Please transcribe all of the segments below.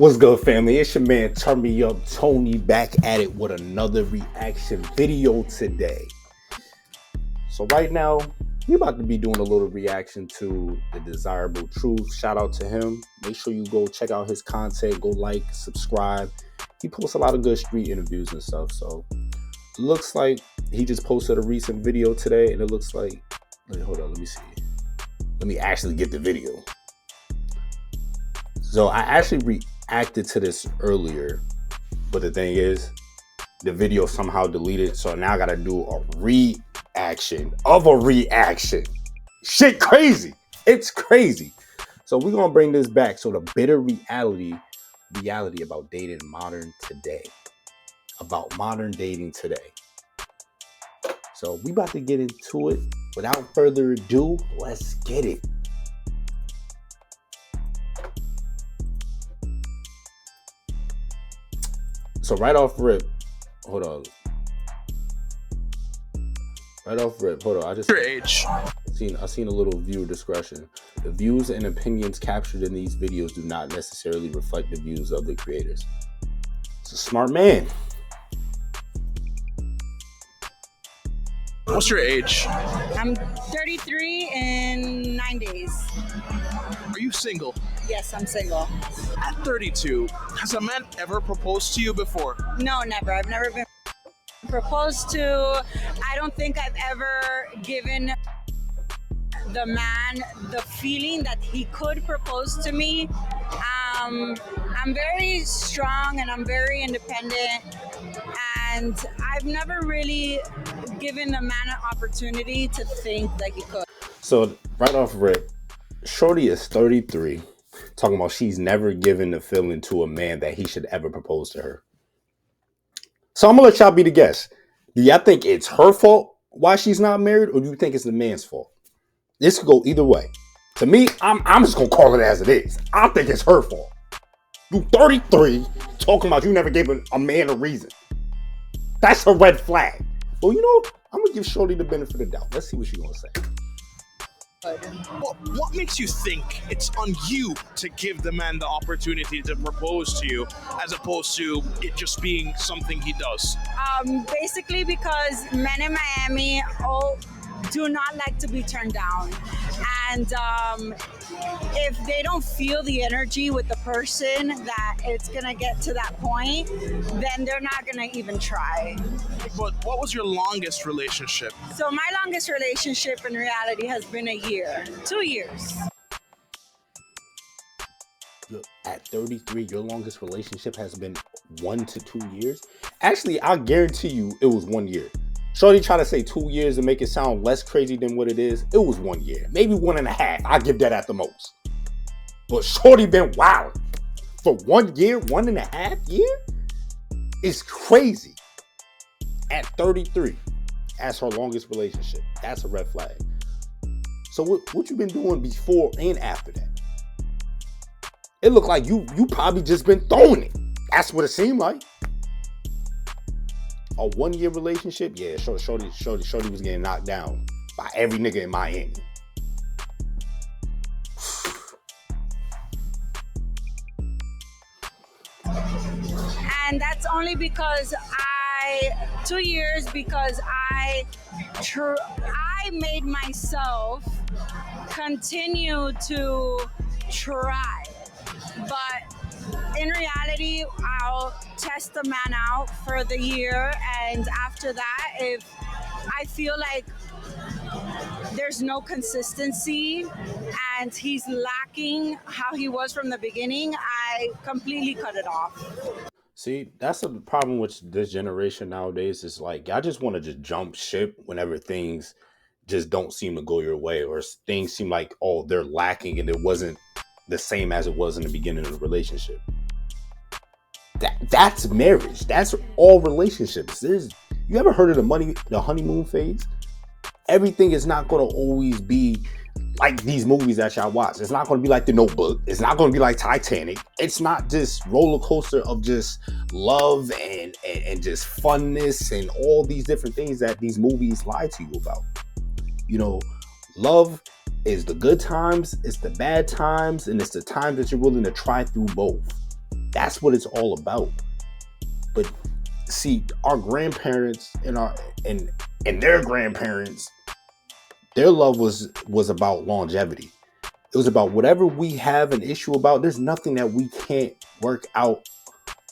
What's good, family? It's your man, Turn Me Up Tony, back at it with another reaction video today. So right now, we're about to be doing a little reaction to TheDesirableTruth. Shout out to him. Make sure you go check out his content. Go like, subscribe. He posts a lot of good street interviews and stuff. So it looks like he just posted a recent video today, and it looks like, hold on, let me see. Let me actually get the video. So I actually reacted to this earlier, but the thing is, the video somehow deleted, so now I gotta do a reaction of a reaction. Shit crazy. It's crazy. So we're gonna bring this back. So the bitter reality about dating modern today. About modern dating today. So we about to get into it. Without further ado, let's get it. So right off rip, hold on. I just your age. I seen a little viewer discretion. The views and opinions captured in these videos do not necessarily reflect the views of the creators. It's a smart man. What's your age? I'm 33 in 9 days. Are you single? Yes, I'm single. At 32, has a man ever proposed to you before? No, never. I've never been proposed to. I don't think I've ever given the man the feeling that he could propose to me. I'm very strong and I'm very independent, and I've never really given the man an opportunity to think that he could. So right off rip, shorty is 33, talking about she's never given the feeling to a man that he should ever propose to her. So I'm gonna let y'all be the guest. Do y'all think it's her fault why she's not married, or do you think it's the man's fault? This could go either way. To me, I'm just gonna call it as it is. I think it's her fault. You 33, talking about you never gave a man a reason. That's a red flag. Well, you know, I'm gonna give shorty the benefit of the doubt. Let's see what she's gonna say. What makes you think it's on you to give the man the opportunity to propose to you, as opposed to it just being something he does? Basically because men in Miami do not like to be turned down, and if they don't feel the energy with the person that it's gonna get to that point, then they're not gonna even try. But what was your longest relationship? So my longest relationship in reality has been a year, 2 years. At 33, your longest relationship has been 1 to 2 years? Actually, I guarantee you it was 1 year. Shorty tried to say 2 years to make it sound less crazy than what it is. It was 1 year, maybe 1.5. I give that at the most. But shorty been wild for 1 year, 1.5 year. It's crazy. At 33, as her longest relationship, that's a red flag. So what you been doing before and after that? It looked like you probably just been throwing it. That's what it seemed like. A 1 year relationship, yeah, shorty was getting knocked down by every nigga in Miami. And that's only because 2 years, because I made myself continue to try. But in reality, I'll test the man out for the year, and after that, if I feel like there's no consistency and he's lacking how he was from the beginning, I completely cut it off. See, that's the problem with this generation nowadays. Is like, y'all just want to just jump ship whenever things just don't seem to go your way, or things seem like, oh, they're lacking and it wasn't the same as it was in the beginning of the relationship. That's marriage. That's all relationships. You ever heard of the honeymoon phase? Everything is not going to always be like these movies that y'all watch. It's not going to be like The Notebook. It's not going to be like Titanic. It's not just roller coaster of just love and just funness and all these different things that these movies lie to you about. You know, love is the good times, it's the bad times, and it's the times that you're willing to try through both. That's what it's all about. But see, our grandparents and their grandparents, their love was about longevity. It was about whatever we have an issue about. There's nothing that we can't work out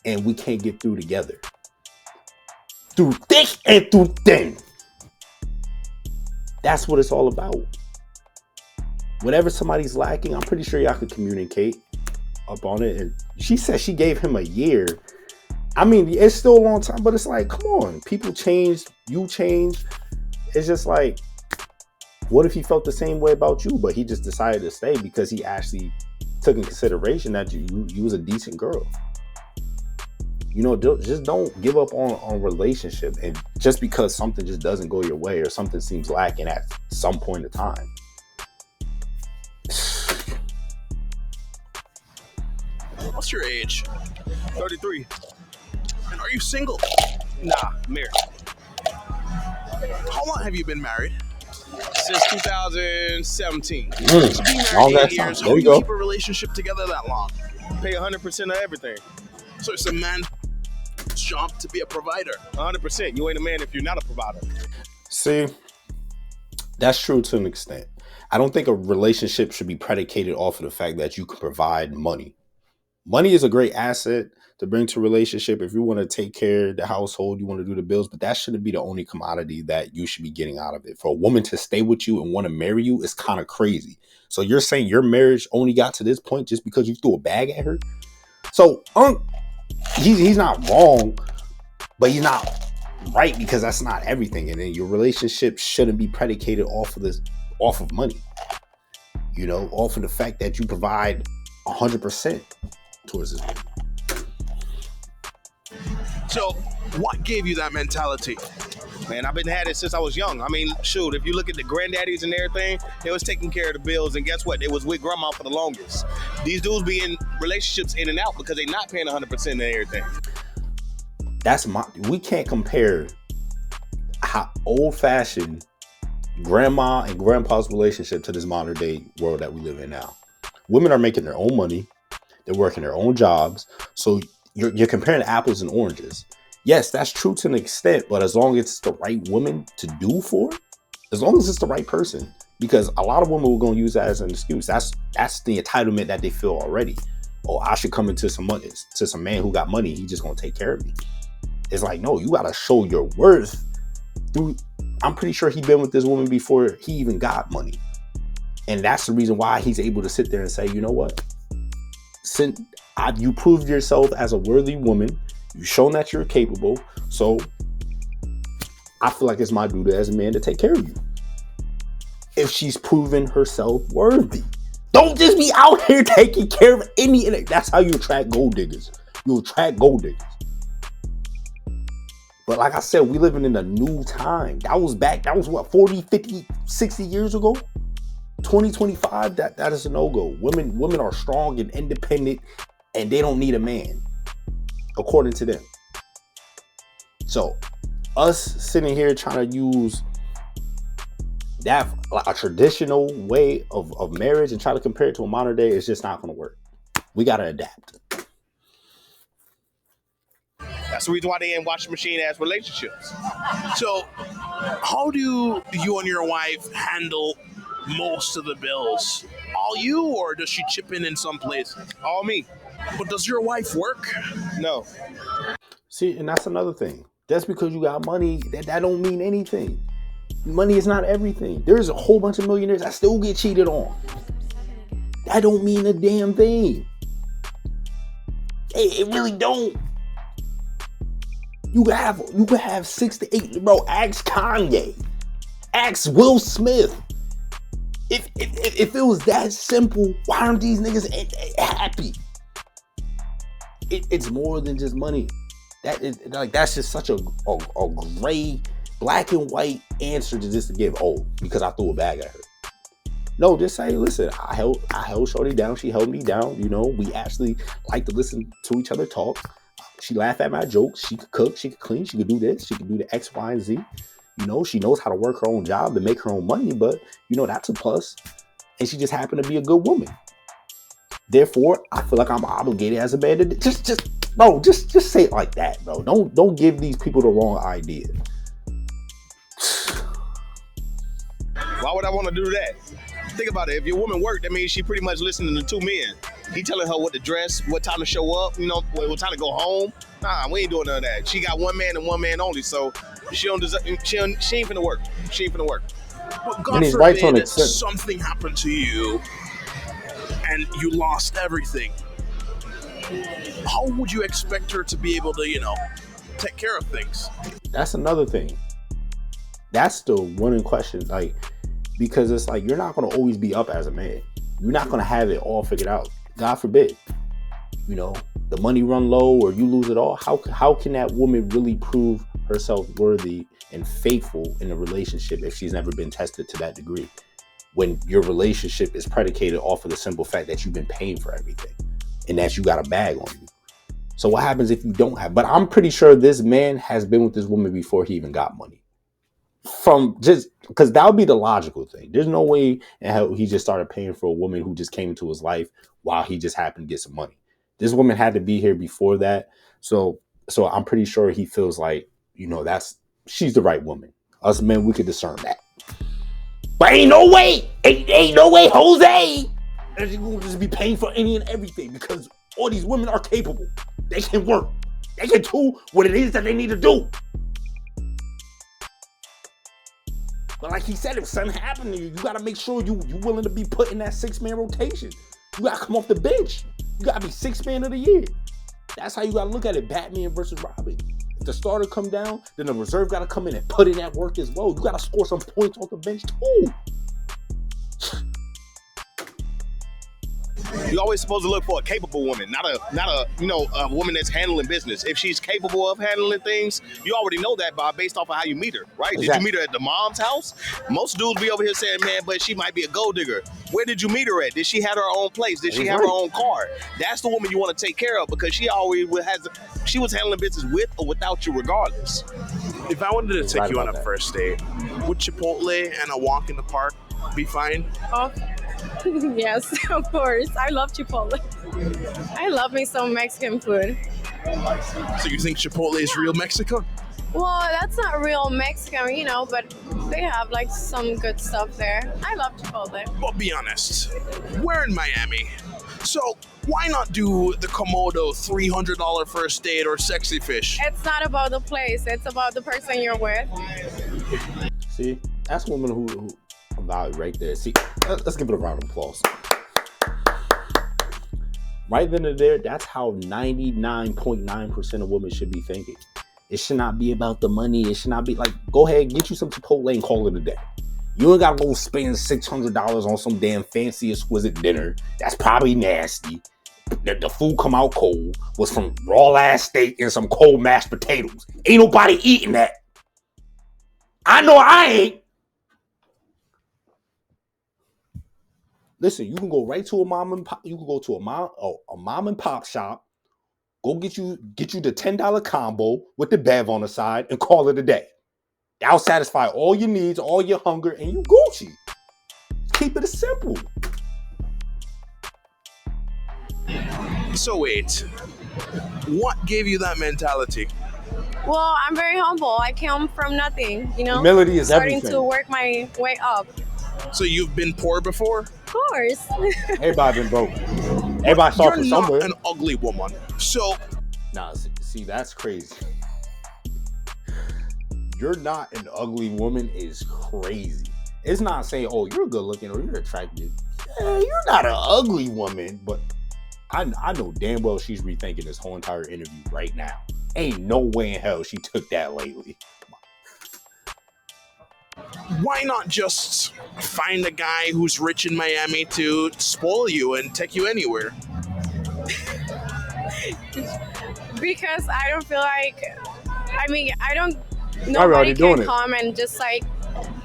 and we can't get through together. Through thick and through thin. That's what it's all about. Whatever somebody's lacking, I'm pretty sure y'all could communicate up on it. And she said she gave him a year. I mean, it's still a long time, but it's like, come on. People change. You change. It's just like, what if he felt the same way about you, but he just decided to stay because he actually took in consideration that you was a decent girl? You know, just don't give up on relationship, and just because something just doesn't go your way or something seems lacking at some point in time. What's your age? 33. And are you single? Nah, married. How long have you been married? Since 2017. So being All married that 8 time. years, There how do you you go. keep a relationship together that long? Pay 100% of everything. So it's a man's job to be a provider. 100%. You ain't a man if you're not a provider. See, that's true to an extent. I don't think a relationship should be predicated off of the fact that you can provide money. Money is a great asset to bring to a relationship if you want to take care of the household, you want to do the bills, but that shouldn't be the only commodity that you should be getting out of it. For a woman to stay with you and want to marry you is kind of crazy. So you're saying your marriage only got to this point just because you threw a bag at her? So he's not wrong, but he's not right, because that's not everything. And then your relationship shouldn't be predicated off of money. You know, off of the fact that you provide 100% towards this woman. So what gave you that mentality? Man, I've been had it since I was young. I mean, shoot, if you look at the granddaddies and everything, they was taking care of the bills, and guess what? They was with grandma for the longest. These dudes be in relationships in and out because they not paying 100% of everything. We can't compare how old-fashioned grandma and grandpa's relationship to this modern day world that we live in now. Women are making their own money. They're working their own jobs. So you're comparing apples and oranges. Yes, that's true to an extent, but as long as it's the right woman to do for it, as long as it's the right person, because a lot of women are going to use that as an excuse. That's the entitlement that they feel already. Oh, I should come into some money, to some man who got money. He's just going to take care of me. It's like, no, you got to show your worth. I'm pretty sure he'd been with this woman before he even got money. And that's the reason why he's able to sit there and say, you know what? Since you proved yourself as a worthy woman, you've shown that you're capable. So I feel like it's my duty as a man to take care of you. If she's proven herself worthy. Don't just be out here taking care of any. That's how you attract gold diggers. You attract gold diggers. But like I said, we living in a new time. That was what, 40, 50, 60 years ago? 2025, that is a no-go. Women are strong and independent, and they don't need a man, according to them. So us sitting here trying to use that, like a traditional way of marriage, and try to compare it to a modern day, is just not going to work. We got to adapt. That's the reason why they ain't washing machine ass relationships. So how do you and your wife handle most of the bills? All you, or does she chip in some places? All me. But does your wife work? No. See, and that's another thing. Just because you got money, that don't mean anything. Money is not everything. There's a whole bunch of millionaires that still get cheated on. That don't mean a damn thing. It really don't. You could have 6 to 8, bro. Ask Kanye. Ask Will Smith. If it was that simple, why aren't these niggas happy? It's more than just money. That's just such a gray, black and white answer to just to give. Oh, because I threw a bag at her. No, just say, listen, I held Shorty down. She held me down. You know, we actually like to listen to each other talk. She laughed at my jokes. She could cook. She could clean. She could do this. She could do the X, Y, and Z. You know, she knows how to work her own job to make her own money. But, you know, that's a plus. And she just happened to be a good woman. Therefore, I feel like I'm obligated as a man to just say it like that, bro. Don't give these people the wrong idea. Why would I want to do that? Think about it. If your woman worked, that means she pretty much listening to two men. He telling her what to dress, what time to show up, what time to go home. Nah, we ain't doing none of that. She got one man and one man only, so she don't deserve. She ain't finna work. She ain't finna work. But God forbid something happened to you and you lost everything. How would you expect her to be able to, take care of things? That's another thing. That's the one in question. Like, because it's like, you're not going to always be up as a man. You're not going to have it all figured out. God forbid, the money run low or you lose it all. How can that woman really prove herself worthy and faithful in a relationship if she's never been tested to that degree? When your relationship is predicated off of the simple fact that you've been paying for everything and that you got a bag on you. So what happens if you don't have? But I'm pretty sure this man has been with this woman before he even got money. From just because that would be the logical thing. There's no way in hell he just started paying for a woman who just came into his life while he just happened to get some money. This woman had to be here before that. So I'm pretty sure he feels like, she's the right woman. Us men, we could discern that. But ain't no way, Jose, that you're gonna just be paying for any and everything, because all these women are capable. They can work. They can do what it is that they need to do. But like he said, if something happened to you, you gotta make sure you willing to be put in that 6-man rotation. You gotta come off the bench. You gotta be 6th man of the year. That's how you gotta look at it. Batman versus Robin. If the starter come down, then the reserve gotta come in and put in that work as well. You gotta score some points off the bench too. You're always supposed to look for a capable woman, not a woman that's handling business. If she's capable of handling things, you already know that based off of how you meet her, right? Exactly. Did you meet her at the mom's house? Most dudes be over here saying, man, but she might be a gold digger. Where did you meet her at? Did she have her own place? Did she have her own car? That's the woman you want to take care of, because she was handling business with or without you regardless. If I wanted to take you on a first date, would Chipotle and a walk in the park be fine? Oh. Yes, of course. I love Chipotle. I love me some Mexican food. So you think Chipotle is real Mexican? Well, that's not real Mexican, but they have like some good stuff there. I love Chipotle. But be honest, we're in Miami. So why not do the Komodo $300 first date or Sexy Fish? It's not about the place. It's about the person you're with. See, that's a woman who value right there. See, let's give it a round of applause. Right then and there, that's how 99.9% of women should be thinking. It should not be about the money. It should not be like, go ahead, get you some Chipotle and call it a day. You ain't gotta go spend $600 on some damn fancy, exquisite dinner. That's probably nasty. The food come out cold. Was from raw ass steak and some cold mashed potatoes. Ain't nobody eating that. I know I ain't. Listen, you can go right to a mom and pop. You can go to a mom and pop shop. Go get you the $10 combo with the bev on the side and call it a day. That'll satisfy all your needs, all your hunger, and you Gucci. Keep it simple. So wait, what gave you that mentality? Well, I'm very humble. I come from nothing, Humility is starting everything. To work my way up. So you've been poor before? Of course. Everybody been broke. Everybody starts from somewhere. You're not an ugly woman. So. Nah, see, that's crazy. You're not an ugly woman is crazy. It's not saying, oh, you're good looking or you're attractive. Yeah, you're not an ugly woman, but I know damn well she's rethinking this whole entire interview right now. Ain't no way in hell she took that lately. Why not just find a guy who's rich in Miami to spoil you and take you anywhere? Because I don't feel like, I don't, nobody can come and just like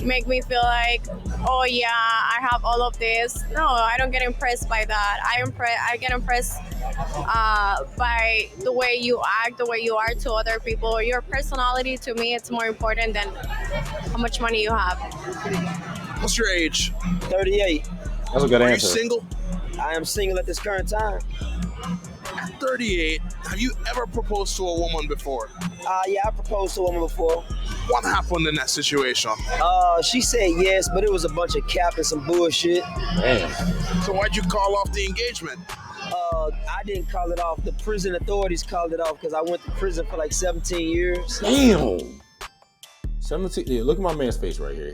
make me feel like, oh yeah, I have all of this. No, I don't get impressed by that. I get impressed by the way you act, the way you are to other people. Your personality, to me, it's more important than how much money you have. What's your age? 38. That's a good answer. Are you single? I am single at this current time. At 38, have you ever proposed to a woman before? Yeah, I proposed to a woman before. What happened in that situation? She said yes, but it was a bunch of cap and some bullshit. Damn. So why'd you call off the engagement? I didn't call it off. The prison authorities called it off because I went to prison for like 17 years. Damn. 17. Yeah, look at my man's face right here.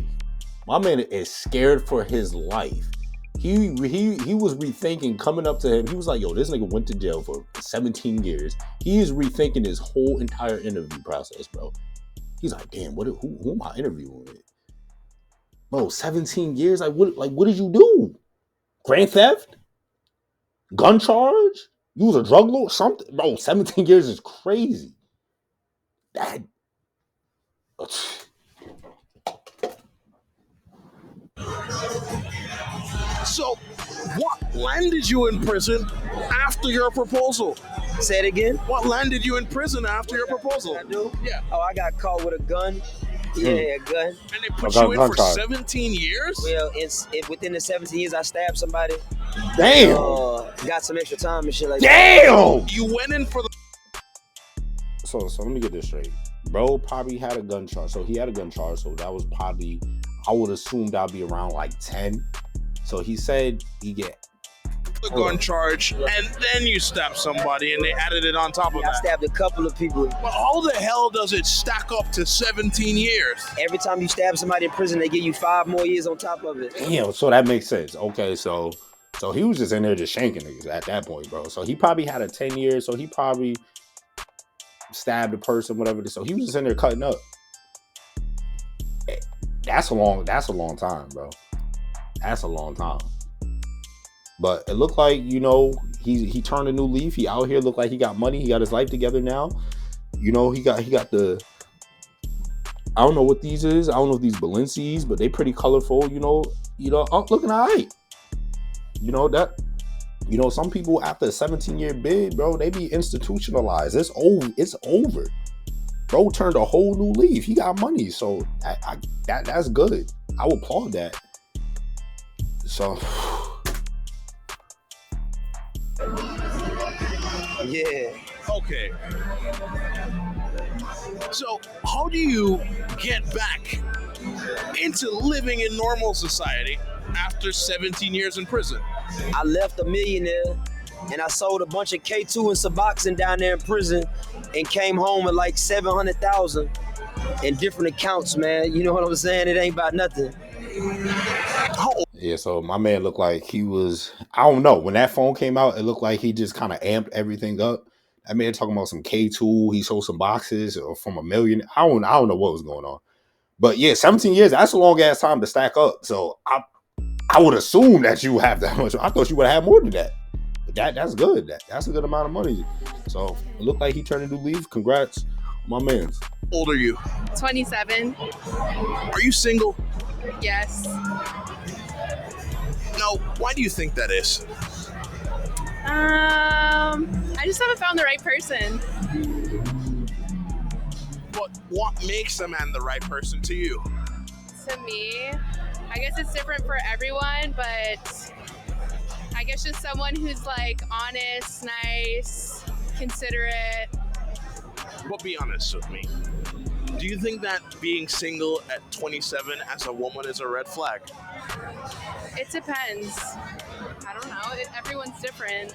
My man is scared for his life. He was rethinking coming up to him. He was like, yo, this nigga went to jail for 17 years. He is rethinking his whole entire interview process, bro. He's like, damn, who am I interviewing with? Bro, 17 years? Like what did you do? Grand theft? Gun charge? You was a drug lord? Something? Bro, 17 years is crazy. That. So, what landed you in prison after your proposal? Say it again. What landed you in prison after your proposal? I do? Yeah. Oh, I got caught with a gun. Yeah, a gun. And they put you in for 17 years? Well, within the 17 years, I stabbed somebody. Damn. Got some extra time and shit like that. Damn. You went in for the... So let me get this straight. Bro probably had a gun charge. So he had a gun charge. So that was probably, I would assume that'd be around like 10. So he said he get the gun charge, and then you stabbed somebody, and they added it on top of that. I stabbed a couple of people. But how the hell does it stack up to 17 years? Every time you stab somebody in prison, they give you 5 more years on top of it. Damn, so that makes sense. Okay, so he was just in there just shanking niggas at that point, bro. So he probably had a 10 years, so he probably stabbed a person, whatever. So he was just in there cutting up. That's a long time, bro. That's a long time. But it looked like, you know, he turned a new leaf. He out here, looked like he got money. He got his life together now. You know, he got the, I don't know what these is. I don't know if these Balenci's, but they pretty colorful, you know, looking all right. You know, that, you know, some people after a 17-year bid, bro, they be institutionalized. It's over. Bro turned a whole new leaf. He got money. So that's good. I would applaud that. So yeah. Okay. So how do you get back into living in normal society after 17 years in prison? I left a millionaire and I sold a bunch of K2 and Suboxone down there in prison and came home with like 700,000 in different accounts, man. You know what I'm saying? It ain't about nothing. Yeah, so my man looked like he was, I don't know, when that phone came out, it looked like he just kind of amped everything up. That man talking about some K2, he sold some boxes or from $1 million. I don't know what was going on. But yeah, 17 years, that's a long ass time to stack up. So I would assume that you have that much. I thought you would have more than that. But that's good. That's a good amount of money. So it looked like he turned a new leaf. Congrats, my man. How old are you? 27. Are you single? Yes. No, why do you think that is? I just haven't found the right person. But what makes a man the right person to you? To me, I guess it's different for everyone, but I guess just someone who's like honest, nice, considerate. But be honest with me. Do you think that being single at 27 as a woman is a red flag? It depends. I don't know. Everyone's different.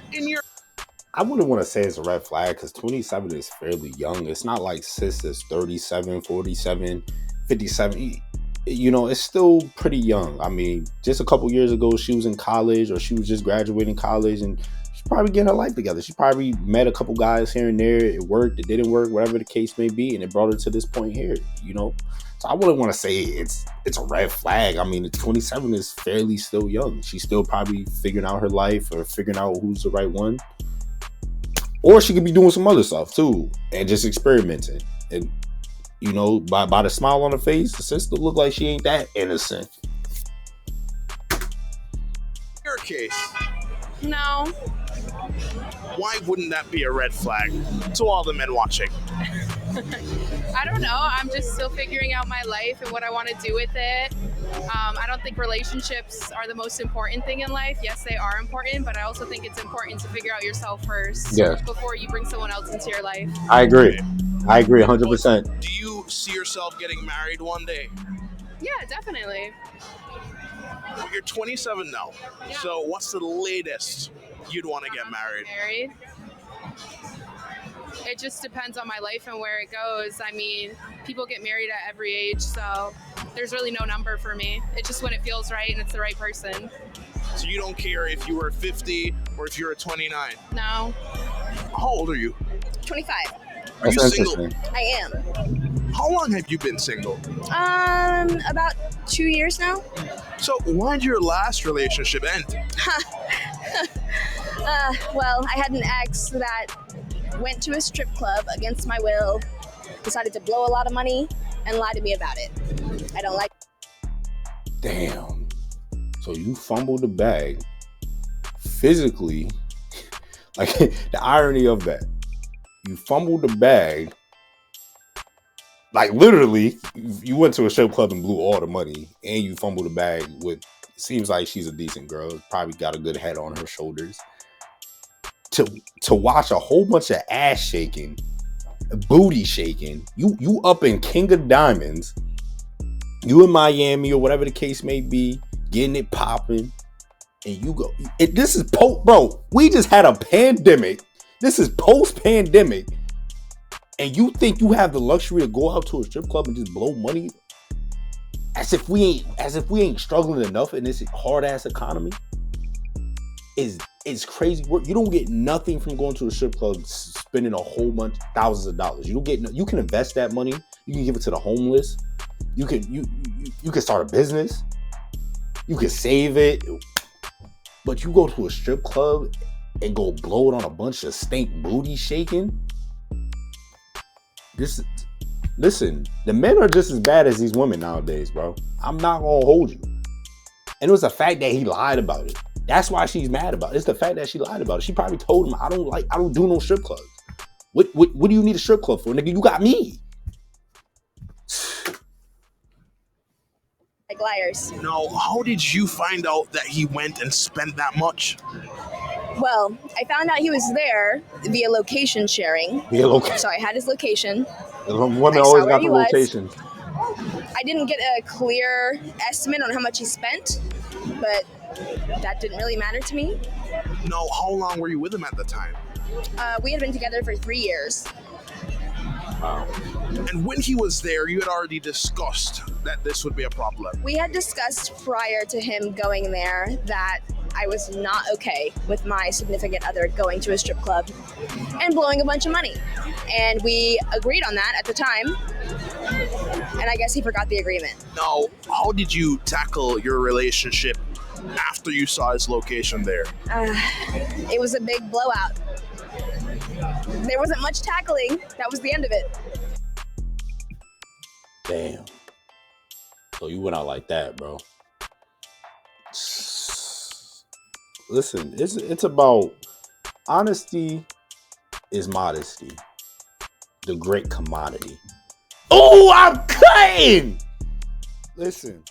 I wouldn't want to say it's a red flag because 27 is fairly young. It's not like sis is 37, 47, 57. You know, it's still pretty young. I mean, just a couple years ago, she was in college or she was just graduating college and she's probably getting her life together. She probably met a couple guys here and there. It worked, it didn't work, whatever the case may be. And it brought her to this point here, you know? So I wouldn't want to say it's a red flag. I mean, 27 is fairly still young. She's still probably figuring out her life or figuring out who's the right one. Or she could be doing some other stuff too and just experimenting. And, you know, by the smile on her face, the sister look like she ain't that innocent. Your case. No. Why wouldn't that be a red flag to all the men watching? I don't know. I'm just still figuring out my life and what I want to do with it. I don't think relationships are the most important thing in life. Yes, they are important, but I also think it's important to figure out yourself first before you bring someone else into your life. I agree. I agree 100%. Do you see yourself getting married one day? Yeah, definitely. Well, you're 27 now. Yeah. So what's the latest you'd want to get married? It just depends on my life and where it goes. I mean, people get married at every age, so there's really no number for me. It's just when it feels right and it's the right person. So you don't care if you were 50 or if you're 29? No. How old are you? 25. Are you single? I am. How long have you been single? About 2 years now. So why did your last relationship end? Well, I had an ex that went to a strip club against my will, decided to blow a lot of money, and lie to me about it. I don't like. Damn. So you fumbled the bag physically. Like, the irony of that. You fumbled the bag. Like, literally, you went to a strip club and blew all the money, and you fumbled the bag with, seems like she's a decent girl, probably got a good head on her shoulders. To watch a whole bunch of ass shaking, booty shaking, you up in King of Diamonds, you in Miami or whatever the case may be, getting it popping, and you go, this is bro, we just had a pandemic, this is post-pandemic, and you think you have the luxury to go out to a strip club and just blow money as if we ain't struggling enough in this hard-ass economy? Is crazy work. You don't get nothing from going to a strip club spending a whole bunch, thousands of dollars. You don't get. You can invest that money. You can give it to the homeless. You can start a business. You can save it. But you go to a strip club and go blow it on a bunch of stank booty shaking. Listen, the men are just as bad as these women nowadays, bro. I'm not gonna hold you. And it was the fact that he lied about it. That's why she's mad about it. It's the fact that she lied about it. She probably told him, I don't do no strip clubs. What do you need a strip club for? Nigga, you got me. Like liars. Now, how did you find out that he went and spent that much? Well, I found out he was there via location sharing. So I had his location. Women always got the location. I didn't get a clear estimate on how much he spent, but that didn't really matter to me. No, how long were you with him at the time? We had been together for 3 years. Wow. And when he was there, you had already discussed that this would be a problem. We had discussed prior to him going there that I was not okay with my significant other going to a strip club and blowing a bunch of money. And we agreed on that at the time. And I guess he forgot the agreement. Now, how did you tackle your relationship after you saw his location there? It was a big blowout. There wasn't much tackling. That was the end of it. Damn. So you went out like that, bro. Listen, it's about honesty is modesty. The great commodity. Oh, I'm cutting! Listen.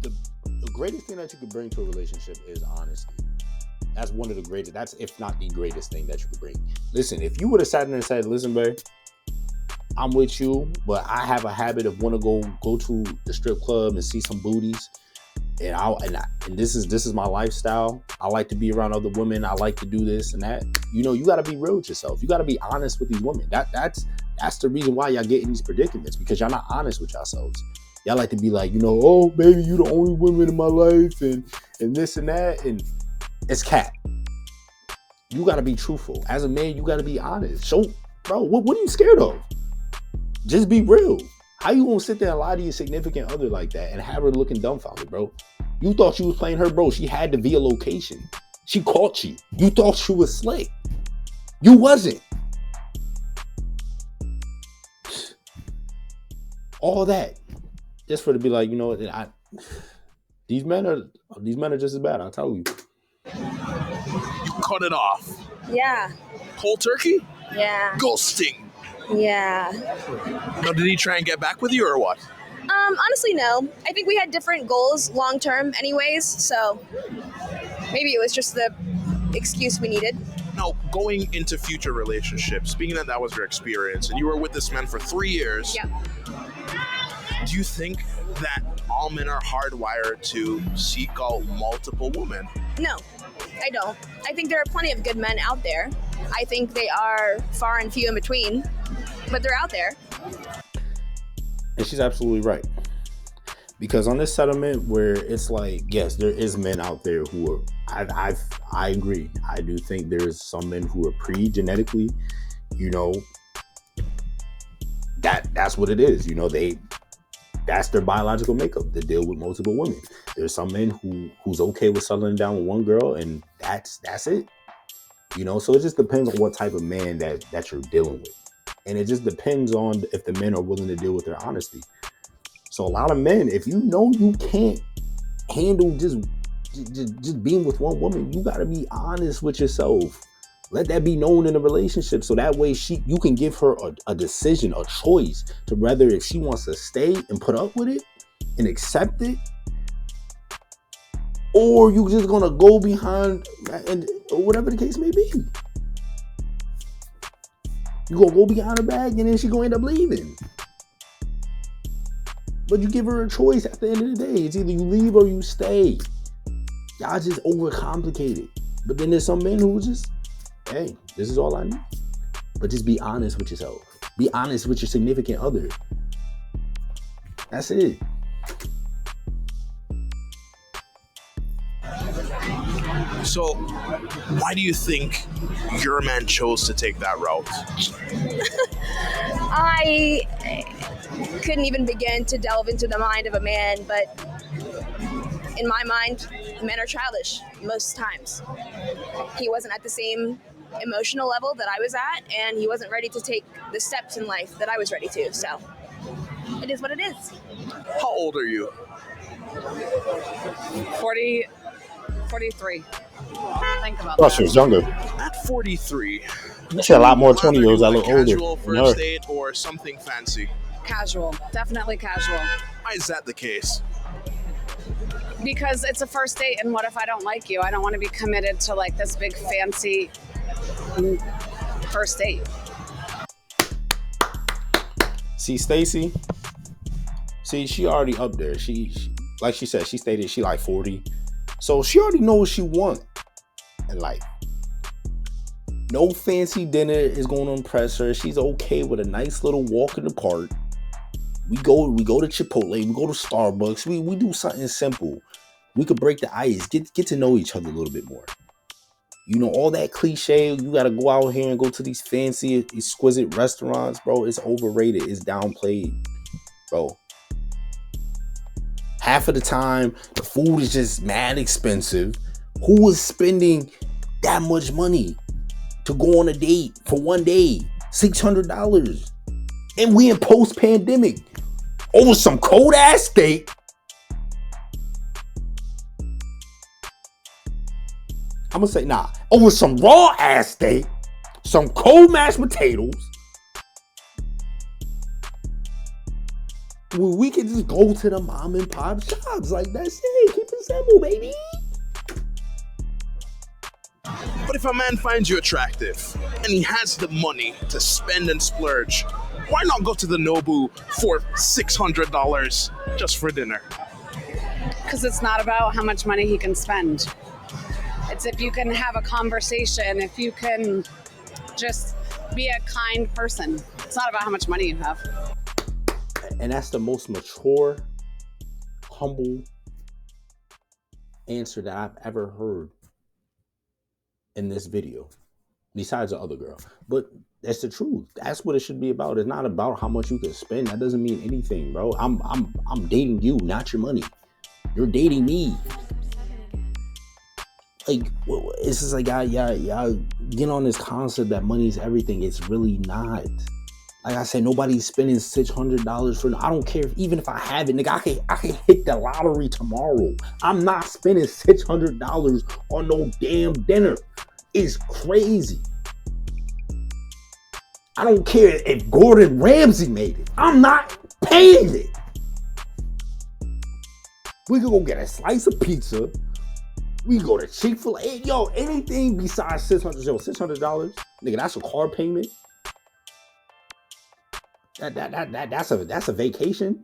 The greatest thing that you could bring to a relationship is honesty. That's one of the greatest, that's if not the greatest thing that you could bring. Listen, if you would have sat there and said, listen, babe, I'm with you, but I have a habit of want to go to the strip club and see some booties. And this is my lifestyle. I like to be around other women. I like to do this and that. You know, you got to be real with yourself. You got to be honest with these women. That's the reason why y'all get in these predicaments, because y'all not honest with yourselves. Y'all like to be like, you know, oh baby, you the only woman in my life and this and that, and it's cap. You got to be truthful. As a man, you got to be honest. So, bro, what are you scared of? Just be real. How you gonna sit there and lie to your significant other like that and have her looking dumbfounded, bro? You thought she was playing her, bro. She had to via location. She caught you. You thought she was slick. You wasn't. All that just for to be like, you know, these men are just as bad. I'll tell you. You cut it off. Yeah. Cold turkey? Yeah. Ghosting. Yeah. Now, did he try and get back with you or what? Honestly, no. I think we had different goals long term, anyways. So maybe it was just the excuse we needed. Now, going into future relationships, being that was your experience, and you were with this man for 3 years, Yeah. do you think that all men are hardwired to seek out multiple women? No, I don't. I think there are plenty of good men out there. I think they are far and few in between, but they're out there. And she's absolutely right. Because on this settlement where it's like, yes, there is men out there who are, I agree. I do think there's some men who are pre-genetically, that's what it is. That's their biological makeup to deal with multiple women. There's some men who's okay with settling down with one girl, and that's it. So it just depends on what type of man that you're dealing with. And it just depends on if the men are willing to deal with their honesty. So a lot of men, if you know you can't handle just being with one woman, you got to be honest with yourself. Let that be known in a relationship, so that way you can give her a decision, a choice to whether if she wants to stay and put up with it and accept it, or you just gonna go behind and whatever the case may be. You gonna go behind her back and then she gonna end up leaving. But you give her a choice at the end of the day. It's either you leave or you stay. Y'all just overcomplicate it. But then there's some men who just, hey, this is all I need. But just be honest with yourself. Be honest with your significant other. That's it. So, why do you think your man chose to take that route? I couldn't even begin to delve into the mind of a man, but in my mind, men are childish most times. He wasn't at the same emotional level that I was at, and he wasn't ready to take the steps in life that I was ready to. So it is what it is. How old are you? 43. Think about Oh, that. she was younger. At 43. She had a lot more 20-year-olds that look older. Casual first date or something fancy? Casual. Definitely casual. Why is that the case? Because it's a first date, and what if I don't like you? I don't want to be committed to like this big fancy first date. See, Stacy. See, she already up there. She like she said, she stated she like 40. So she already knows what she wants in life. No fancy dinner is going to impress her. She's okay with a nice little walk in the park. We go to Chipotle, we go to Starbucks, we do something simple. We could break the ice, get to know each other a little bit more. All that cliche, you gotta go out here and go to these fancy, exquisite restaurants, bro. It's overrated, it's downplayed, bro. Half of the time, the food is just mad expensive. Who is spending that much money to go on a date for one day? $600. And we in post-pandemic. Over some cold-ass steak. I'm going to say, over some raw-ass steak. Some cold mashed potatoes. We can just go to the mom and pop shops. Like, that's it. Keep it simple, baby. But if a man finds you attractive and he has the money to spend and splurge, why not go to the Nobu for $600 just for dinner? Because it's not about how much money he can spend. It's if you can have a conversation, if you can just be a kind person. It's not about how much money you have. And that's the most mature, humble answer that I've ever heard in this video, besides the other girl. But that's the truth. That's what it should be about. It's not about how much you can spend. That doesn't mean anything, bro. I'm dating you, not your money. You're dating me. Like, it's just like y'all get on this concept that money's everything. It's really not. Like I said, nobody's spending $600 for. I don't care even if I have it, nigga. I can hit the lottery tomorrow. I'm not spending $600 on no damn dinner. It's crazy. I don't care if Gordon Ramsay made it. I'm not paying it. We could go get a slice of pizza. We go to Chick-fil-A. Yo, anything besides $600. Yo, $600, nigga, that's a car payment. That's a vacation.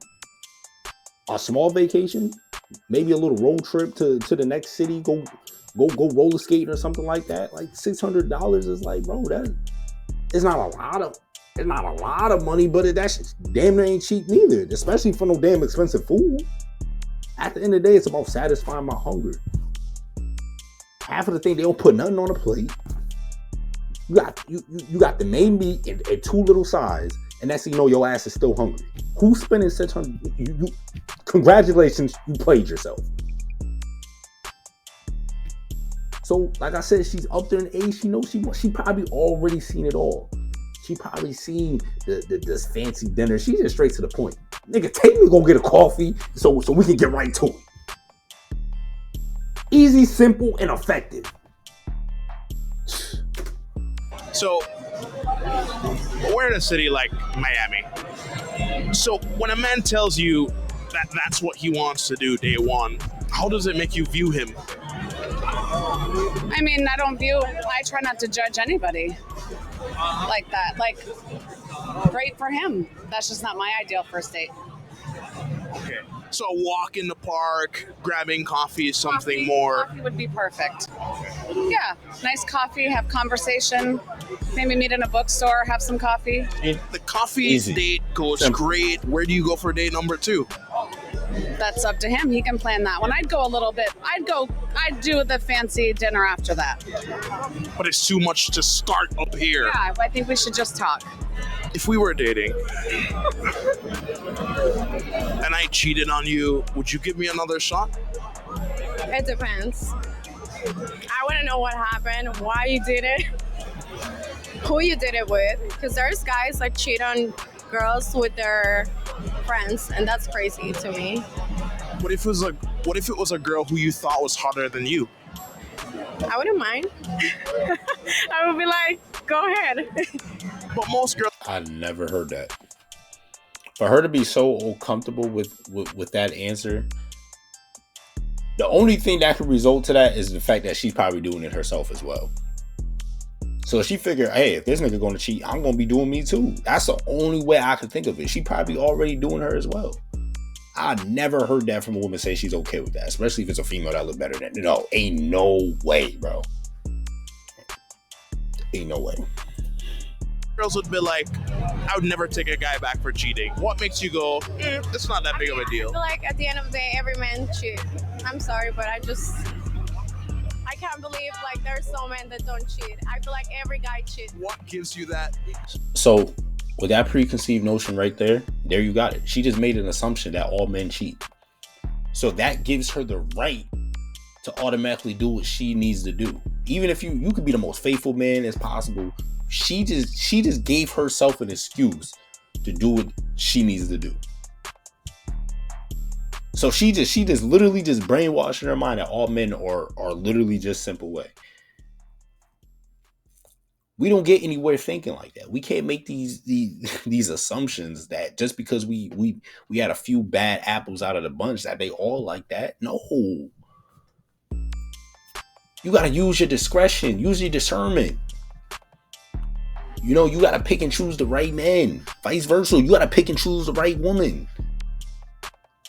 A small vacation. Maybe a little road trip to the next city. Go roller skating or something like that. Like $600 is like, bro, that it's not a lot of money, but that's damn near ain't cheap neither. Especially for no damn expensive food. At the end of the day, it's about satisfying my hunger. Half of the thing, they don't put nothing on the plate. You got the main meat and two little sides, and that's, you know, your ass is still hungry. Who's spending $600? You congratulations, you played yourself. So, like I said, she's up there in age. She knows she probably already seen it all. She probably seen this fancy dinner. She's just straight to the point. Nigga, take me to go get a coffee so we can get right to it. Easy, simple, and effective. So, we're in a city like Miami. So, when a man tells you that that's what he wants to do day one, how does it make you view him? I mean, I try not to judge anybody like that. Like, great for him. That's just not my ideal first date. Okay. So a walk in the park, grabbing coffee, something more. Coffee would be perfect. Yeah, nice coffee, have conversation, maybe meet in a bookstore, have some coffee. The coffee date goes great. Where do you go for date number 2? That's up to him. He can plan that one. I'd go a little bit. I'd do the fancy dinner after that. But it's too much to start up here. Yeah, I think we should just talk. If we were dating and I cheated on you, would you give me another shot? It depends. I want to know what happened, why you did it, who you did it with. Because there's guys that cheat on girls with their friends, and that's crazy to me. What if it was a girl who you thought was hotter than you? I wouldn't mind. I would be like, go ahead. But most girls... I never heard that. For her to be so comfortable with that answer, the only thing that could result to that is the fact that she's probably doing it herself as well. So she figured, hey, if this nigga gonna cheat, I'm gonna be doing me too. That's the only way I could think of it. She probably already doing her as well. I never heard that from a woman say she's okay with that, especially if it's a female that look better than. No, ain't no way, bro. Ain't no way. Girls would be like, I would never take a guy back for cheating. What makes you go, it's not that big of a deal? I feel like at the end of the day, every man cheats. I'm sorry, but I can't believe like there's so men that don't cheat. I feel like every guy cheats. What gives you that? So with that preconceived notion right there you got it. She just made an assumption that all men cheat. So that gives her the right to automatically do what she needs to do. Even if you could be the most faithful man as possible, she just gave herself an excuse to do what she needs to do. So she just literally just brainwashing her mind that all men are literally just simple way. We don't get anywhere thinking like that. We can't make these assumptions that just because we had a few bad apples out of the bunch that they all like that. No. You got to use your discretion, use your discernment. You know, you got to pick and choose the right man. Vice versa, you got to pick and choose the right woman.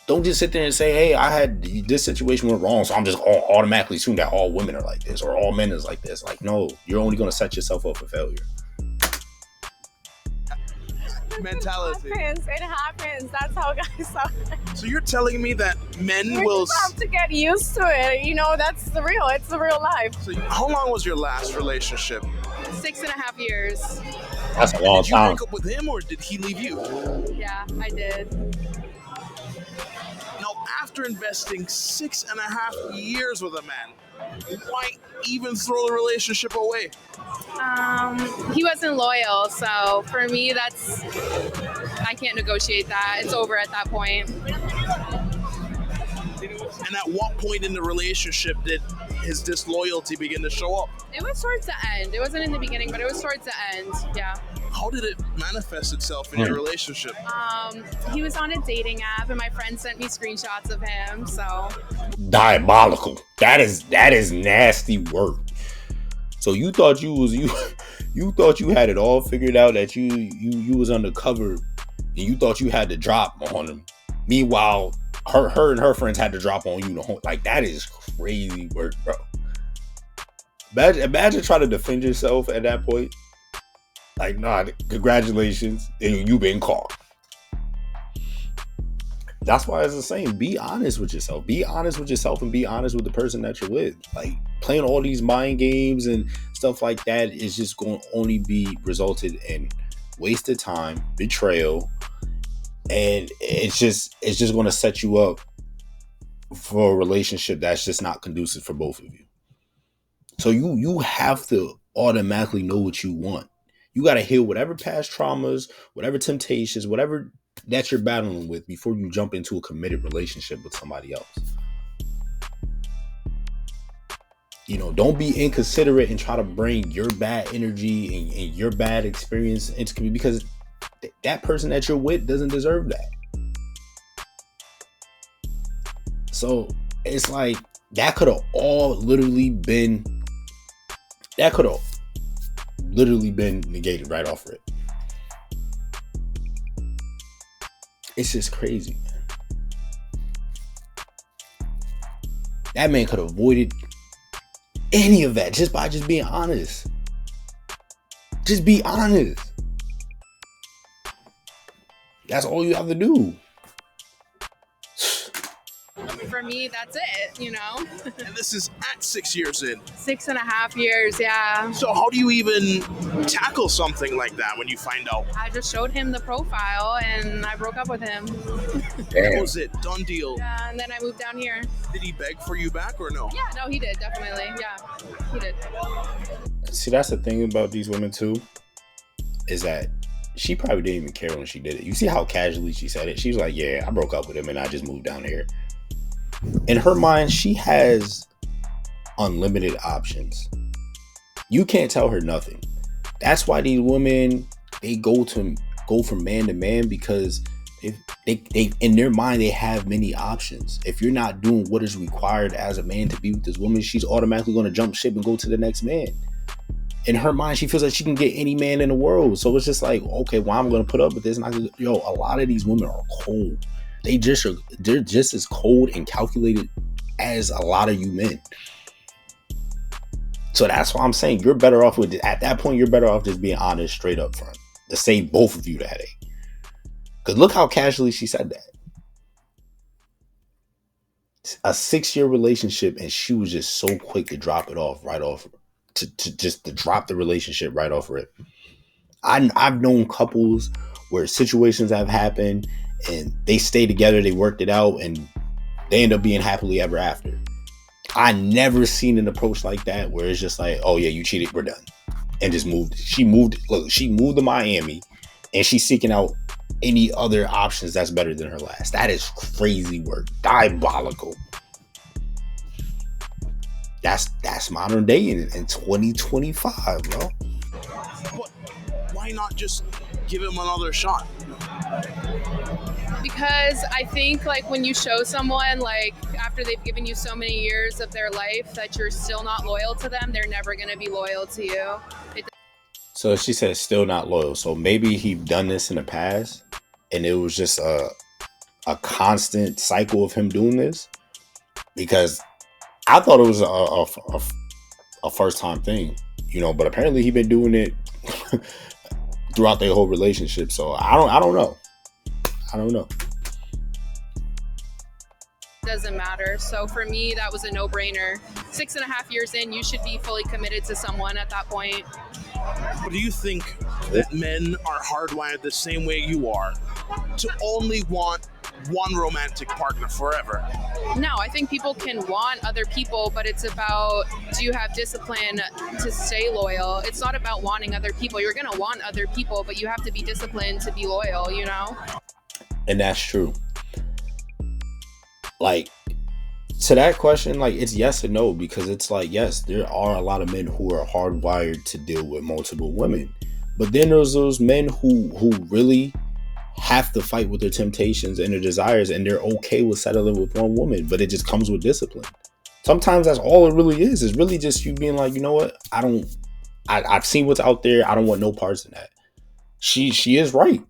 Don't just sit there and say, hey, I had this situation went wrong, so I'm just automatically assume that all women are like this or all men is like this. Like, no, you're only going to set yourself up for failure. Mentality. It happens. That's how guys are. So you're telling me that men will just have to get used to it. You know, that's the real. It's the real life. So how long was your last relationship? 6.5 years. That's a long time. Did you break up with him or did he leave you? Yeah, I did. Now, after investing 6.5 years with a man, why even throw the relationship away? He wasn't loyal, so for me, I can't negotiate that. It's over at that point. And at what point in the relationship did his disloyalty begin to show up? It was towards the end. It wasn't in the beginning, but it was towards the end. Yeah. how did it manifest itself in your relationship? He was on a dating app, and my friend sent me screenshots of him. So diabolical. That is nasty work. So you thought you thought you had it all figured out, that you was undercover, and you thought you had to drop on him. Meanwhile, her and her friends had to drop on you the whole. Like, that is crazy work, bro. Imagine trying to defend yourself at that point. Like, nah, congratulations, you've been caught. That's why it's the same. Be honest with yourself. Be honest with yourself and be honest with the person that you're with. Like, playing all these mind games and stuff like that is just going to only be resulted in wasted time, betrayal, and it's just going to set you up for a relationship that's just not conducive for both of you. So you have to automatically know what you want. You got to heal whatever past traumas, whatever temptations, whatever that you're battling with before you jump into a committed relationship with somebody else. You know, don't be inconsiderate and try to bring your bad energy and your bad experience into community, because that person that you're with doesn't deserve that. So it's like, that could have all literally been negated right off of it. It's just crazy, man. That man could have avoided any of that just by being honest. Just be honest. That's all you have to do. for me, that's it, you know? And this is at 6 years in. 6.5 years, yeah. So how do you even tackle something like that when you find out? I just showed him the profile and I broke up with him. That was it, done deal. Yeah, and then I moved down here. Did he beg for you back or no? Yeah, no, he did, definitely. Yeah, he did. See, that's the thing about these women too, is that she probably didn't even care when she did it. You see how casually she said it? She was like, yeah, I broke up with him and I just moved down here. In her mind, she has unlimited options. You can't tell her nothing. That's why these women, they go from man to man, because they in their mind, they have many options. If you're not doing what is required as a man to be with this woman, she's automatically going to jump ship and go to the next man. In her mind, she feels like she can get any man in the world. So it's just like, okay, well, I'm going to put up with this. And a lot of these women are cold. They're just as cold and calculated as a lot of you men. So that's why I'm saying you're better off at that point, you're better off just being honest straight up front to save both of you the headache. Because look how casually she said that. A 6-year relationship, and she was just so quick to drop it off right off, to drop the relationship right off rip. I've known couples where situations have happened and they stay together, they worked it out, and they end up being happily ever after. I never seen an approach like that where it's just like, oh yeah, you cheated, we're done. And just moved. She moved to Miami and she's seeking out any other options that's better than her last. That is crazy work. Diabolical. That's modern day in 2025, bro. But why not just give him another shot? Because I think, like, when you show someone, like, after they've given you so many years of their life that you're still not loyal to them, they're never going to be loyal to you. So she said still not loyal. So maybe he'd done this in the past and it was just a constant cycle of him doing this, because I thought it was a first time thing, but apparently he'd been doing it throughout their whole relationship. So I don't know. Doesn't matter. So for me, that was a no-brainer. 6.5 years in, you should be fully committed to someone at that point. But do you think that men are hardwired the same way you are to only want one romantic partner forever? No, I think people can want other people, but it's about, do you have discipline to stay loyal? It's not about wanting other people. You're going to want other people, but you have to be disciplined to be loyal, And that's true. Like, to that question, like, it's yes and no, because it's like, yes, there are a lot of men who are hardwired to deal with multiple women. But then there's those men who really have to fight with their temptations and their desires, and they're okay with settling with one woman, but it just comes with discipline. Sometimes that's all it really is. It's really just you being like, you know what? I've seen what's out there. I don't want no parts in that. She is right.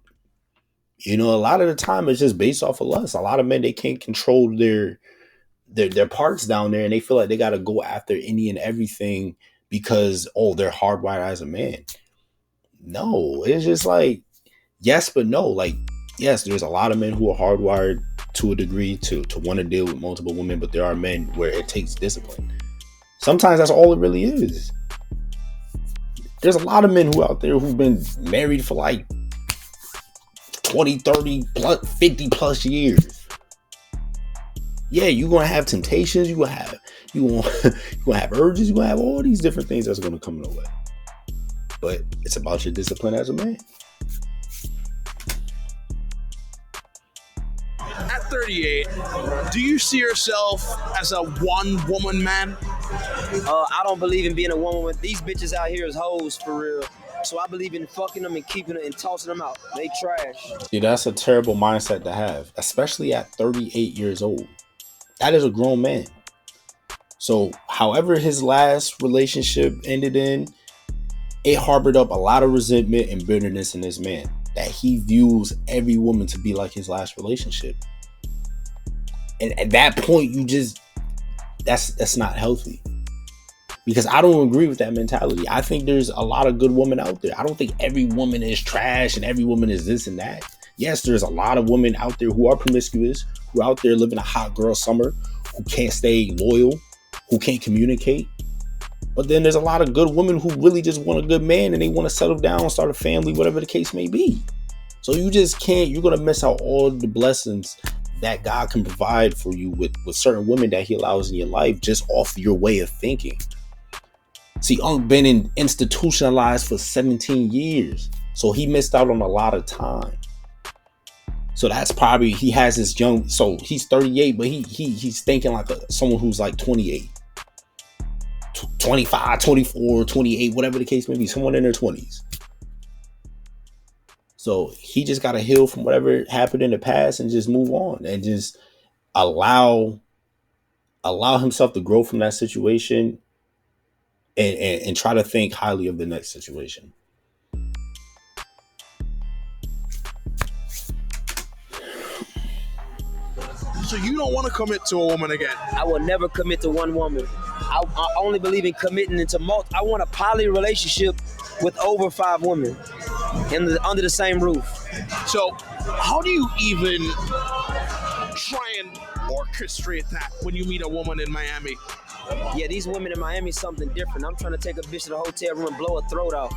You know, a lot of the time it's just based off of lust. A lot of men, they can't control their parts down there, and they feel like they got to go after any and everything because, oh, they're hardwired as a man. No, it's just like, yes, but no. Like, yes, there's a lot of men who are hardwired to a degree to want to deal with multiple women, but there are men where it takes discipline. Sometimes that's all it really is. There's a lot of men who out there who've been married for like 20, 30, plus 50 plus years. Yeah, you're gonna have temptations, you're gonna have urges, you're gonna have all these different things that's gonna come in the way. But it's about your discipline as a man. At 38, do you see yourself as a one-woman man? I don't believe in being a woman. With these bitches out here is hoes for real. So I believe in fucking them and keeping them and tossing them out. They trash. See, that's a terrible mindset to have, especially at 38 years old. That is a grown man. So however his last relationship ended in, it harbored up a lot of resentment and bitterness in this man, that he views every woman to be like his last relationship. And at that point, that's not healthy. Because I don't agree with that mentality. I think there's a lot of good women out there. I don't think every woman is trash and every woman is this and that. Yes, there's a lot of women out there who are promiscuous, who are out there living a hot girl summer, who can't stay loyal, who can't communicate. But then there's a lot of good women who really just want a good man and they want to settle down, start a family, whatever the case may be. So you just can't, you're going to miss out all the blessings that God can provide for you with certain women that he allows in your life just off your way of thinking. See, Unc been institutionalized for 17 years. So he missed out on a lot of time. So that's probably, he has this young, so he's 38, but he's thinking like someone who's like 28, 25, 24, 28, whatever the case may be, someone in their 20s. So he just got to heal from whatever happened in the past and just move on and just allow himself to grow from that situation and try to think highly of the next situation. So you don't want to commit to a woman again? I will never commit to one woman. I only believe in committing into multiple. I want a poly relationship with over 5 women under the same roof. So how do you even try and orchestrate that when you meet a woman in Miami? Yeah, these women in Miami is something different. I'm trying to take a bitch to the hotel room and blow her throat out.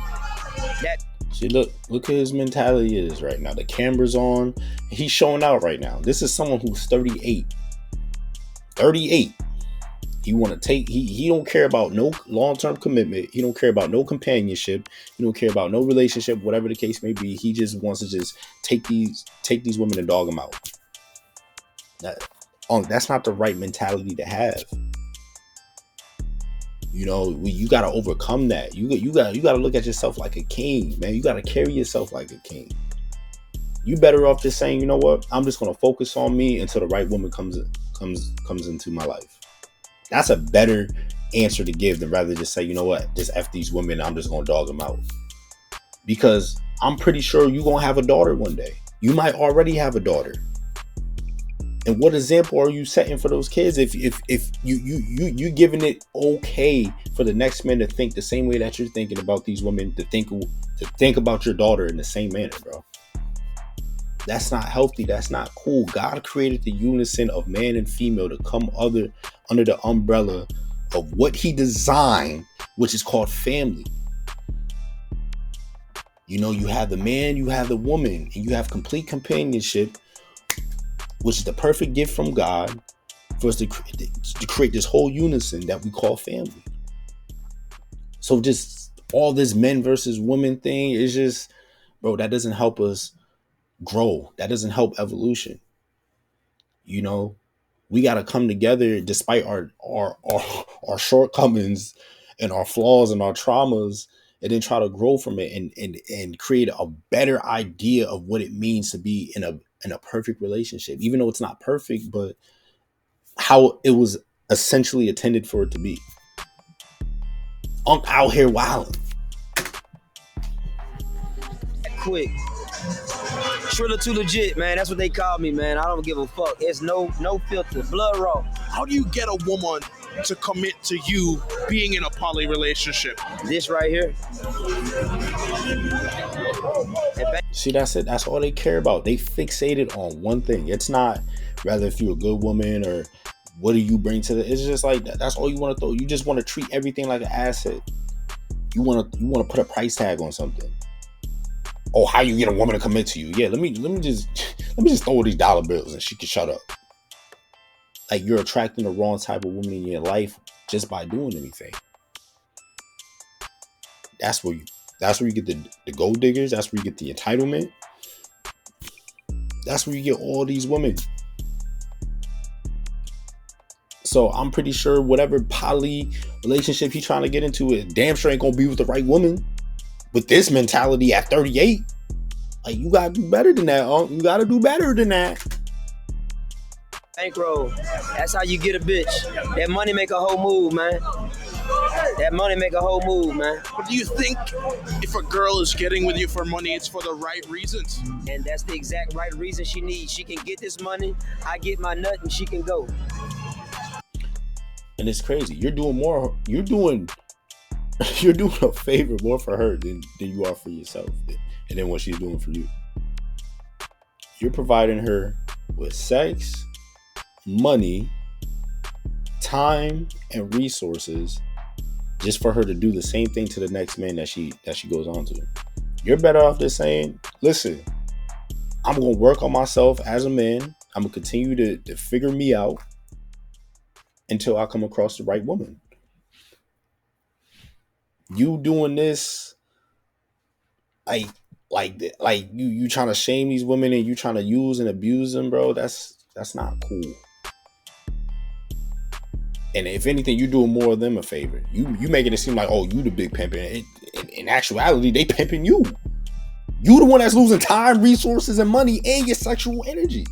See, look at his mentality is right now. The camera's on. He's showing out right now. This is someone who's 38. 38. He want to take, he don't care about no long-term commitment. He don't care about no companionship. He don't care about no relationship, whatever the case may be. He just wants to just take these women and dog them out. That's not the right mentality to have. You know, you got to overcome that. You got to look at yourself like a king, man. You got to carry yourself like a king. You better off just saying, you know what? I'm just going to focus on me until the right woman comes into my life. That's a better answer to give than rather just say, you know what? Just F these women. I'm just going to dog them out. Because I'm pretty sure you're going to have a daughter one day. You might already have a daughter. And what example are you setting for those kids if you giving it okay for the next man to think the same way that you're thinking about these women, to think about your daughter in the same manner, bro? That's not healthy. That's not cool. God created the unison of man and female to come under the umbrella of what he designed, which is called family. You know, you have the man, you have the woman, and you have complete companionship, which is the perfect gift from God for us to create this whole unison that we call family. So just all this men versus women thing is just, bro, that doesn't help us grow. That doesn't help evolution. You know, we got to come together despite our shortcomings and our flaws and our traumas, and then try to grow from it and create a better idea of what it means to be in a perfect relationship, even though it's not perfect, but how it was essentially intended for it to be. I'm out here wilding. Quick. Triller too legit, man. That's what they call me, man. I don't give a fuck. It's no filter. Blood raw. How do you get a woman to commit to you being in a poly relationship? This right here. See, that's it. That's all they care about. They fixated on one thing. It's not rather if you're a good woman or what do you bring to the. It's just like that's all you want to throw. You just want to treat everything like an asset. You want to put a price tag on something. Oh, how you get a woman to commit to you? Yeah, let me just throw these dollar bills and she can shut up. Like you're attracting the wrong type of woman in your life just by doing anything. That's where you get the gold diggers. That's where you get the entitlement. That's where you get all these women. So I'm pretty sure whatever poly relationship he's trying to get into, it damn sure ain't gonna be with the right woman. With this mentality at 38, like you gotta do better than that. You gotta do better than that. Bankroll. That's how you get a bitch. That money make a whole move, man. That money make a whole move, man. But do you think if a girl is getting with you for money, it's for the right reasons? And that's the exact right reason she needs. She can get this money, I get my nut, and she can go. And it's crazy. You're doing a favor more for her than you are for yourself, and then what she's doing for you. You're providing her with sex, money, time, and resources just for her to do the same thing to the next man that she goes on to. You're better off just saying, listen, I'm going to work on myself as a man. I'm going to continue to figure me out until I come across the right woman. You doing this like you trying to shame these women and you trying to use and abuse them, bro. That's not cool. And if anything, you doing more of them a favor. You making it seem like, oh, you the big pimpin'. In actuality, they pimping you. You the one that's losing time, resources, and money, and your sexual energy.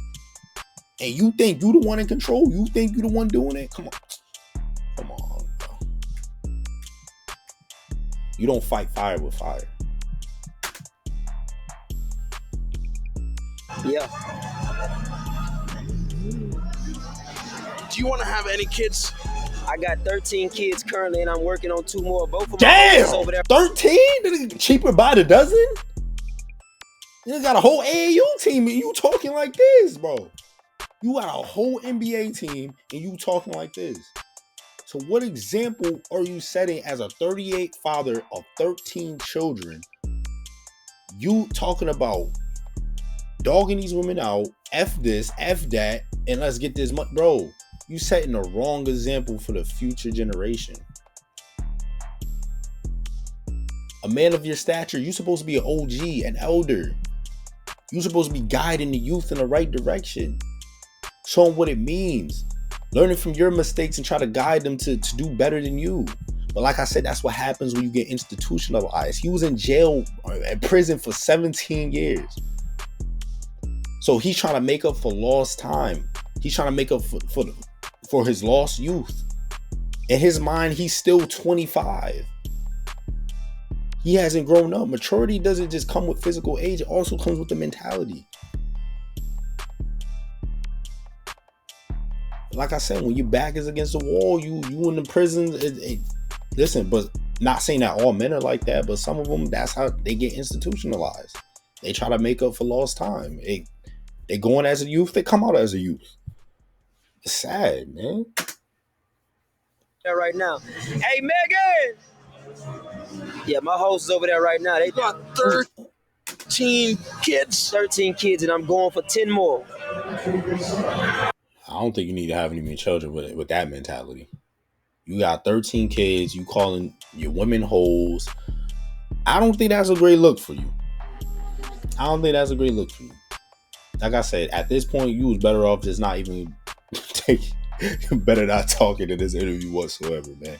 And you think you the one in control? You think you the one doing it? Come on, bro. You don't fight fire with fire. Yeah. Do you want to have any kids? I got 13 kids currently, and I'm working on 2 more. Both of my damn over there. 13? Cheaper by the dozen? You got a whole AAU team, and you talking like this, bro. You got a whole NBA team, and you talking like this. So what example are you setting as a 38 father of 13 children? You talking about dogging these women out, F this, F that, and let's get this money. Bro, you setting the wrong example for the future generation. A man of your stature, you're supposed to be an OG, an elder. You're supposed to be guiding the youth in the right direction. Show them what it means. Learning from your mistakes and try to guide them to do better than you. But like I said, that's what happens when you get institutionalized. He was in jail and prison for 17 years. So he's trying to make up for lost time. He's trying to make up for his lost youth. In his mind, he's still 25. He hasn't grown up. Maturity doesn't just come with physical age. It also comes with the mentality. Like I said, when your back is against the wall, you in the prison. Listen, but not saying that all men are like that, but some of them, that's how they get institutionalized. They try to make up for lost time. They go in as a youth, they come out as a youth. It's sad, man. Right now. Hey, Megan! Yeah, my host is over there right now. They got 13 kids. 13 kids, and I'm going for 10 more. I don't think you need to have any more children with that mentality. You got 13 kids, you calling your women hoes. I don't think that's a great look for you. Like I said, at this point, you was better off just not even better not talking in this interview whatsoever, man.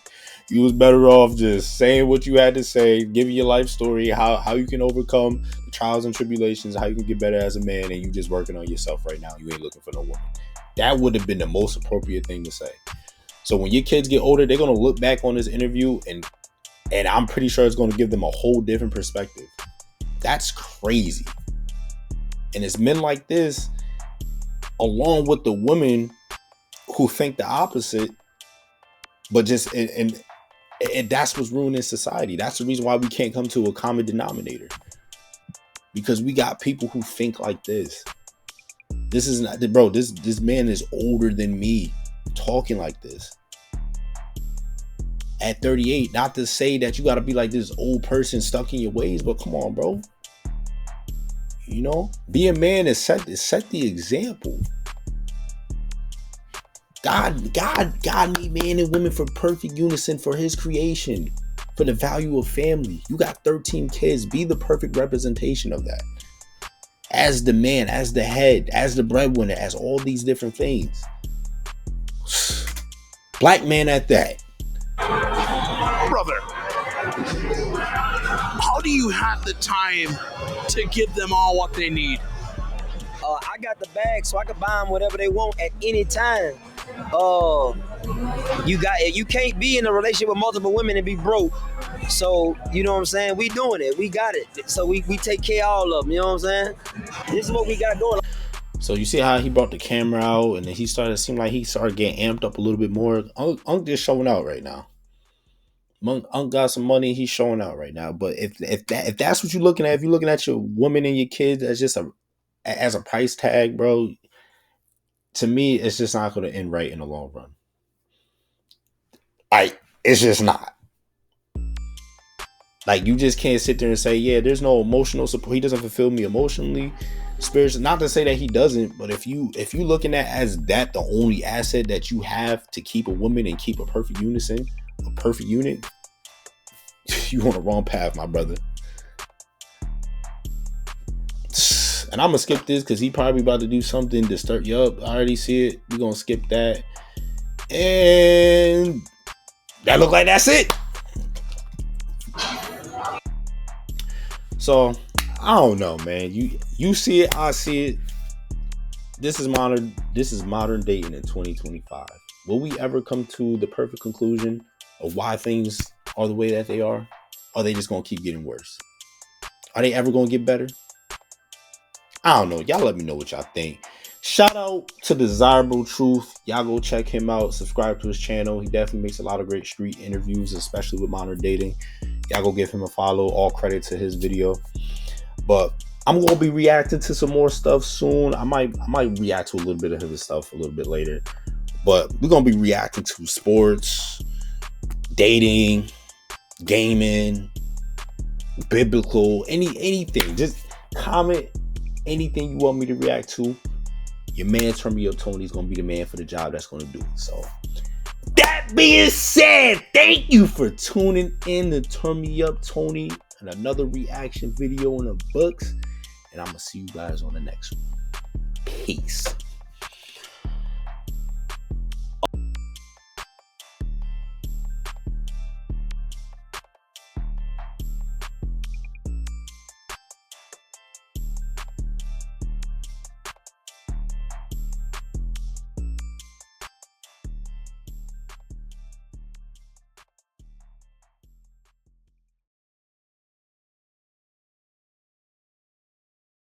You was better off just saying what you had to say, giving your life story, how you can overcome the trials and tribulations, how you can get better as a man, and you just working on yourself right now. You ain't looking for no woman. That would have been the most appropriate thing to say. So when your kids get older, they're gonna look back on this interview, and I'm pretty sure it's gonna give them a whole different perspective. That's crazy. And it's men like this, along with the women who think the opposite, but just and that's what's ruining society. That's the reason why we can't come to a common denominator, because we got people who think like this. This is not, bro. This man is older than me, talking like this at 38. Not to say that you got to be like this old person stuck in your ways, but come on, bro. You know, be a man and set the example. God made man and women for perfect unison for his creation, for the value of family. You got 13 kids. Be the perfect representation of that. As the man, as the head, as the breadwinner, as all these different things. Black man at that. Brother, how do you have the time to give them all what they need? I got the bag, so I can buy them whatever they want at any time. You can't be in a relationship with multiple women and be broke. So, you know what I'm saying? We doing it. We got it. So we take care of all of them. You know what I'm saying? This is what we got going. So you see how he brought the camera out, and then he started getting amped up a little bit more. Unc just showing out right now. Unc got some money. He's showing out right now. But if that's what you're looking at, if you're looking at your woman and your kids as just as a price tag, bro, to me, it's just not going to end right in the long run. It's just not. Like, you just can't sit there and say, yeah, there's no emotional support. He doesn't fulfill me emotionally, spiritually. Not to say that he doesn't, but if you looking at as that the only asset that you have to keep a woman and keep a perfect unison, a perfect unit, you on the wrong path, my brother. And I'm gonna skip this because he probably about to do something to start you up. I already see it. We're gonna skip that. And that look like that's it. So I don't know, man. You see it, I see it. This is modern dating in 2025. Will we ever come to the perfect conclusion of why things are the way that they are? Or are they just gonna keep getting worse? Are they ever gonna get better? I don't know. Y'all let me know what y'all think. Shout out to TheDesirableTruth. Y'all go check him out. Subscribe to his channel. He definitely makes a lot of great street interviews, especially with modern dating. Y'all go give him a follow. All credit to his video. But I'm gonna be reacting to some more stuff soon. I might react to a little bit of his stuff a little bit later. But we're gonna be reacting to sports, dating, gaming, biblical, anything. Just comment anything you want me to react to. Your man Turn Me Up Tony is gonna be the man for the job that's gonna do it. So that being said, thank you for tuning in to Turn Me Up Tony and another reaction video in the books. And I'm gonna see you guys on the next one. Peace.